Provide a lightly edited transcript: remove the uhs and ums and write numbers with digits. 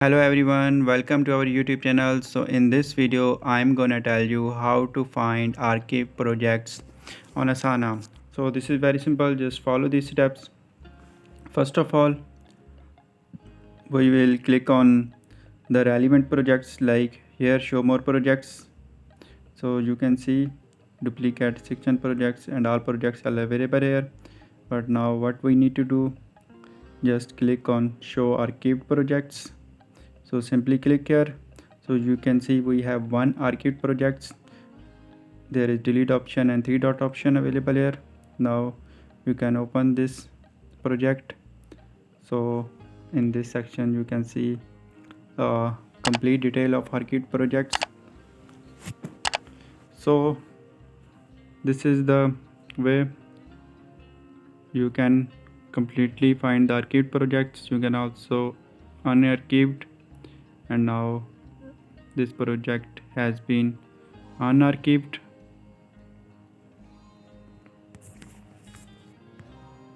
Hello everyone, welcome to our YouTube channel. So in this video, I'm gonna tell you how to find archive projects on Asana. So this is very simple, just follow these steps. First of all, we will click on the relevant projects like here show more projects. So you can see duplicate section projects and all projects are available here. But now what we need to do, just click on show archived projects. So simply click here. So you can see we have one archived projects. There is delete option and three dot option available here. Now you can open this project. So in this section you can see complete detail of archived projects. So this is the way you can completely find the archived projects. You can also unarchived, and now this project has been unarchived.